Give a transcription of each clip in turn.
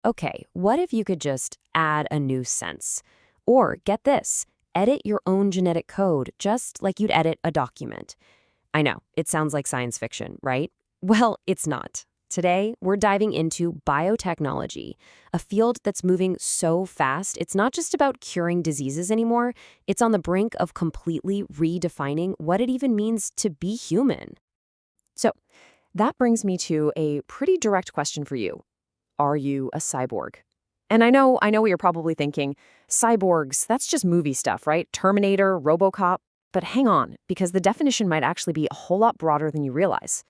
Okay, what if you could just add a new sense? Or get this, edit your own genetic code just like you'd edit a document. I know, it sounds like science fiction, right? Well, it's not. Today, we're diving into biotechnology, a field that's moving so fast, it's not just about curing diseases anymore, it's on the brink of completely redefining what it even means to be human. So, that brings me to a pretty direct question for you. Are you a cyborg? And I know what you're probably thinking. Cyborgs, that's just movie stuff, right? Terminator, RoboCop. But hang on, because the definition might actually be a whole lot broader than you realize.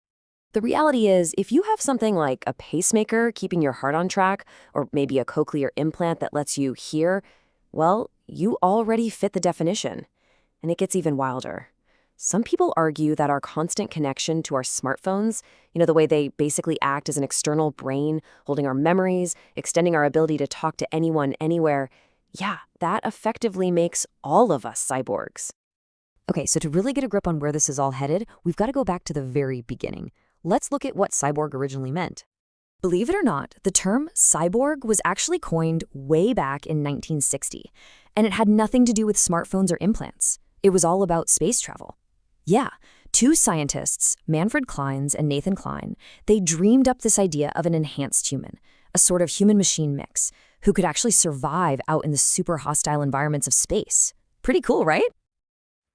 The reality is, if you have something like a pacemaker keeping your heart on track, or maybe a cochlear implant that lets you hear, well, you already fit the definition. And it gets even wilder. Some people argue that our constant connection to our smartphones, the way they basically act as an external brain, holding our memories, extending our ability to talk to anyone, anywhere, yeah, that effectively makes all of us cyborgs. Okay, so to really get a grip on where this is all headed, we've got to go back to the very beginning. Let's look at what cyborg originally meant. Believe it or not, the term cyborg was actually coined way back in 1960, and it had nothing to do with smartphones or implants. It was all about space travel. Yeah, two scientists, Manfred Clynes and Nathan Kline, they dreamed up this idea of an enhanced human, a sort of human-machine mix, who could actually survive out in the super hostile environments of space. Pretty cool, right?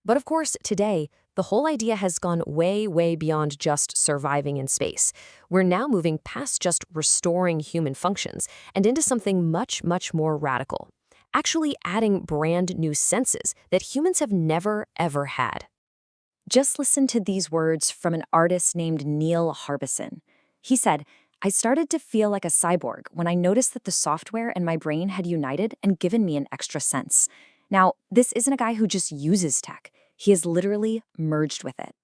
But of course, today, the whole idea has gone way, way beyond just surviving in space. We're now moving past just restoring human functions and into something much, much more radical. Actually adding brand new senses that humans have never, ever had. Just listen to these words from an artist named Neil Harbison. He said, "I started to feel like a cyborg when I noticed that the software and my brain had united and given me an extra sense." Now, this isn't a guy who just uses tech. He has literally merged with it.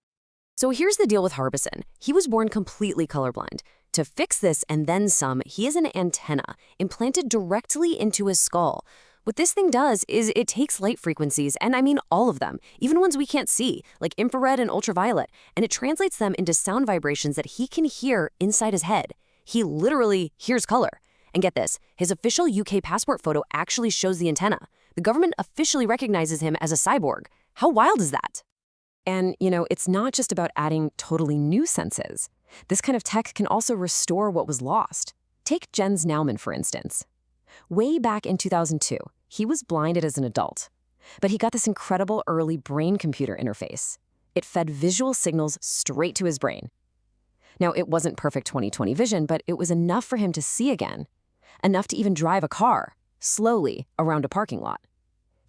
So here's the deal with Harbison. He was born completely colorblind. To fix this and then some, he has an antenna implanted directly into his skull. What this thing does is it takes light frequencies, and I mean all of them, even ones we can't see, like infrared and ultraviolet, and it translates them into sound vibrations that he can hear inside his head. He literally hears color. And get this, his official UK passport photo actually shows the antenna. The government officially recognizes him as a cyborg. How wild is that? And, it's not just about adding totally new senses. This kind of tech can also restore what was lost. Take Jens Naumann, for instance. Way back in 2002, he was blinded as an adult. But he got this incredible early brain-computer interface. It fed visual signals straight to his brain. Now, it wasn't perfect 20/20 vision, but it was enough for him to see again. Enough to even drive a car, slowly, around a parking lot.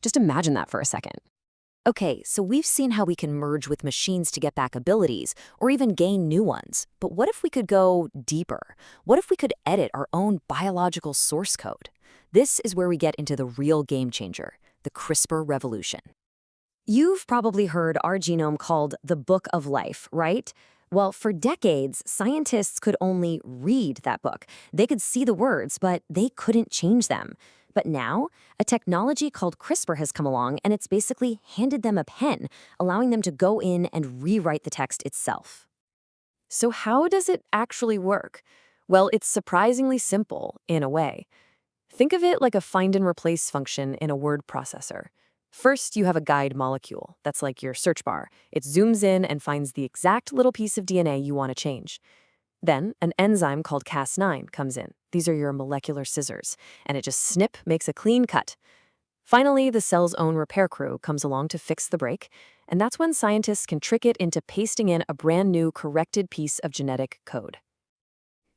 Just imagine that for a second. Okay, so we've seen how we can merge with machines to get back abilities, or even gain new ones. But what if we could go deeper? What if we could edit our own biological source code? This is where we get into the real game changer, the CRISPR revolution. You've probably heard our genome called the Book of Life, right? Well, for decades, scientists could only read that book. They could see the words, but they couldn't change them. But now, a technology called CRISPR has come along, and it's basically handed them a pen, allowing them to go in and rewrite the text itself. So how does it actually work? Well, it's surprisingly simple, in a way. Think of it like a find and replace function in a word processor. First, you have a guide molecule. That's like your search bar. It zooms in and finds the exact little piece of DNA you want to change. Then, an enzyme called Cas9 comes in. These are your molecular scissors, and it just makes a clean cut. Finally, the cell's own repair crew comes along to fix the break, and that's when scientists can trick it into pasting in a brand new corrected piece of genetic code.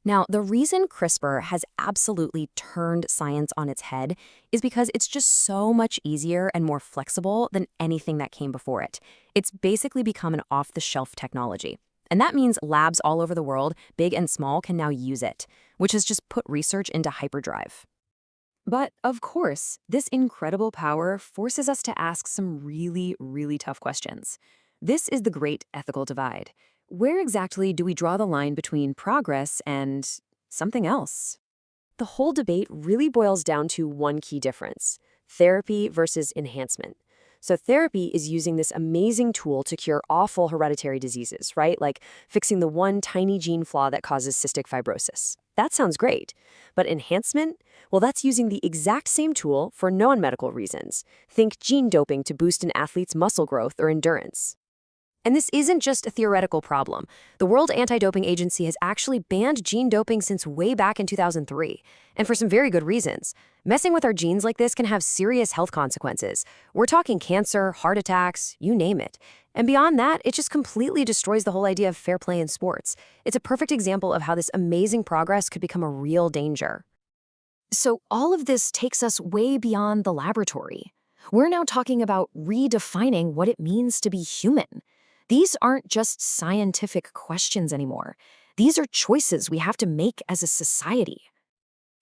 Now, the reason CRISPR has absolutely turned science on its head is because it's just so much easier and more flexible than anything that came before it. It's basically become an off-the-shelf technology. And that means labs all over the world, big and small, can now use it, which has just put research into hyperdrive. But, of course, this incredible power forces us to ask some really, really tough questions. This is the great ethical divide. Where exactly do we draw the line between progress and something else? The whole debate really boils down to one key difference: therapy versus enhancement. So therapy is using this amazing tool to cure awful hereditary diseases, right? Like fixing the one tiny gene flaw that causes cystic fibrosis. That sounds great. But enhancement? Well, that's using the exact same tool for non-medical reasons. Think gene doping to boost an athlete's muscle growth or endurance. And this isn't just a theoretical problem. The World Anti-Doping Agency has actually banned gene doping since way back in 2003, and for some very good reasons. Messing with our genes like this can have serious health consequences. We're talking cancer, heart attacks, you name it. And beyond that, it just completely destroys the whole idea of fair play in sports. It's a perfect example of how this amazing progress could become a real danger. So all of this takes us way beyond the laboratory. We're now talking about redefining what it means to be human. These aren't just scientific questions anymore. These are choices we have to make as a society.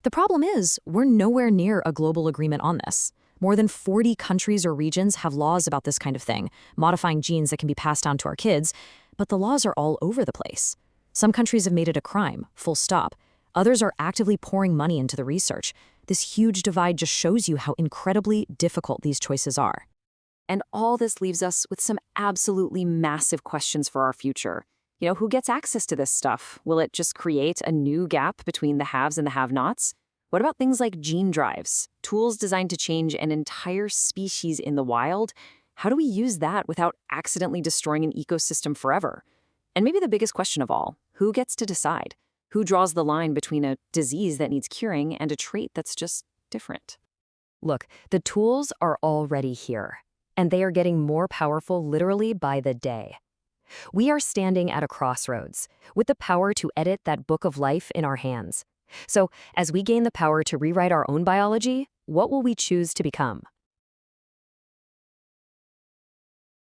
The problem is, we're nowhere near a global agreement on this. More than 40 countries or regions have laws about this kind of thing, modifying genes that can be passed down to our kids, but the laws are all over the place. Some countries have made it a crime, full stop. Others are actively pouring money into the research. This huge divide just shows you how incredibly difficult these choices are. And all this leaves us with some absolutely massive questions for our future. Who gets access to this stuff? Will it just create a new gap between the haves and the have-nots? What about things like gene drives, tools designed to change an entire species in the wild? How do we use that without accidentally destroying an ecosystem forever? And maybe the biggest question of all, who gets to decide? Who draws the line between a disease that needs curing and a trait that's just different? Look, the tools are already here. And they are getting more powerful literally by the day. We are standing at a crossroads, with the power to edit that book of life in our hands. So, as we gain the power to rewrite our own biology, what will we choose to become?